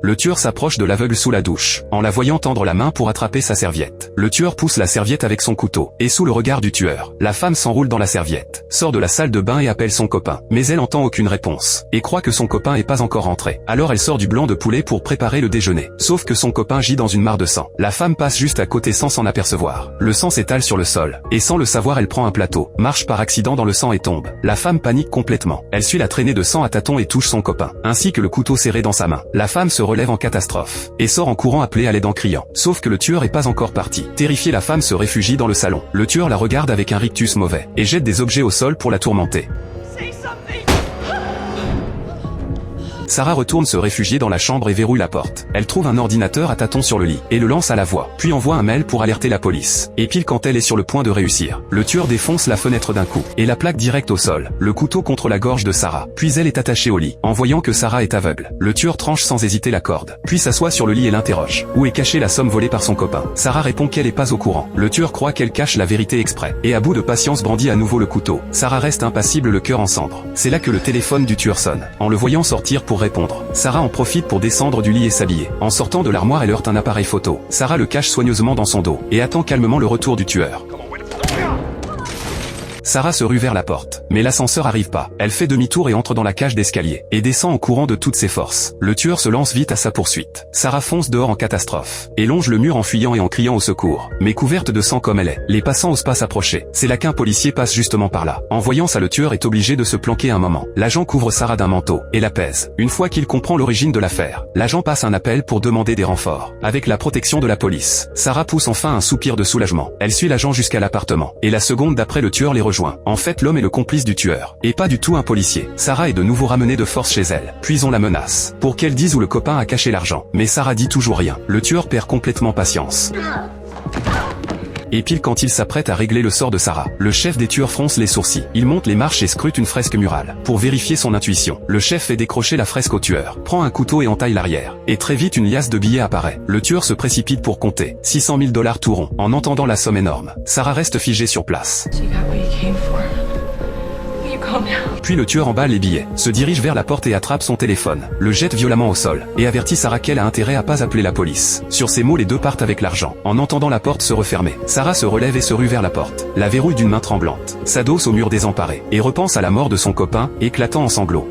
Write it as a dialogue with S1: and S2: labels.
S1: Le tueur s'approche de l'aveugle sous la douche, en la voyant tendre la main pour attraper sa serviette. Le tueur pousse la serviette avec son couteau, et sous le regard du tueur, la femme s'enroule dans la serviette, sort de la salle de bain et appelle son copain. Mais elle entend aucune réponse, et croit que son copain est pas encore rentré. Alors elle sort du blanc de poulet pour préparer le déjeuner. Sauf que son copain gît dans une mare de sang. La femme passe juste à côté sans s'en apercevoir. Le sang s'étale sur le sol, et sans le savoir elle prend un plateau, marche par accident dans le sang et tombe. La femme panique complètement. Elle suit la traînée de sang à tâtons et touche son copain, ainsi que le couteau serré dans sa main. La femme se relève en catastrophe, et sort en courant appeler à l'aide en criant. Sauf que le tueur est pas encore parti. Terrifiée, la femme se réfugie dans le salon. Le tueur la regarde avec un rictus mauvais, et jette des objets au sol pour la tourmenter. Sarah retourne se réfugier dans la chambre et verrouille la porte. Elle trouve un ordinateur à tâtons sur le lit, et le lance à la voix, puis envoie un mail pour alerter la police. Et pile quand elle est sur le point de réussir, le tueur défonce la fenêtre d'un coup, et la plaque direct au sol, le couteau contre la gorge de Sarah. Puis elle est attachée au lit. En voyant que Sarah est aveugle, le tueur tranche sans hésiter la corde, puis s'assoit sur le lit et l'interroge. Où est cachée la somme volée par son copain? Sarah répond qu'elle est pas au courant. Le tueur croit qu'elle cache la vérité exprès, et à bout de patience brandit à nouveau le couteau. Sarah reste impassible, le cœur en cendres. C'est là que le téléphone du tueur sonne. En le voyant sortir pour répondre, Sarah en profite pour descendre du lit et s'habiller. En sortant de l'armoire, elle heurte un appareil photo. Sarah le cache soigneusement dans son dos, et attend calmement le retour du tueur. Sarah se rue vers la porte, mais l'ascenseur arrive pas. Elle fait demi-tour et entre dans la cage d'escalier, et descend en courant de toutes ses forces. Le tueur se lance vite à sa poursuite. Sarah fonce dehors en catastrophe, et longe le mur en fuyant et en criant au secours. Mais couverte de sang comme elle est, les passants osent pas s'approcher. C'est là qu'un policier passe justement par là. En voyant ça, le tueur est obligé de se planquer un moment. L'agent couvre Sarah d'un manteau, et la pèse. Une fois qu'il comprend l'origine de l'affaire, l'agent passe un appel pour demander des renforts. Avec la protection de la police, Sarah pousse enfin un soupir de soulagement. Elle suit l'agent jusqu'à l'appartement, et la seconde d'après le tueur les rejoint. En fait, l'homme est le complice du tueur, et pas du tout un policier. Sarah est de nouveau ramenée de force chez elle. Puis on la menace, pour qu'elle dise où le copain a caché l'argent. Mais Sarah dit toujours rien. Le tueur perd complètement patience. Et pile quand il s'apprête à régler le sort de Sarah, le chef des tueurs fronce les sourcils. Il monte les marches et scrute une fresque murale. Pour vérifier son intuition, le chef fait décrocher la fresque au tueur, prend un couteau et entaille l'arrière. Et très vite une liasse de billets apparaît. Le tueur se précipite pour compter. 600 000 $ tout rond. En entendant la somme énorme, Sarah reste figée sur place. Puis le tueur emballe les billets, se dirige vers la porte et attrape son téléphone, le jette violemment au sol, et avertit Sarah qu'elle a intérêt à pas appeler la police. Sur ces mots, les deux partent avec l'argent. En entendant la porte se refermer, Sarah se relève et se rue vers la porte, la verrouille d'une main tremblante, s'adosse au mur désemparé, et repense à la mort de son copain, éclatant en sanglots.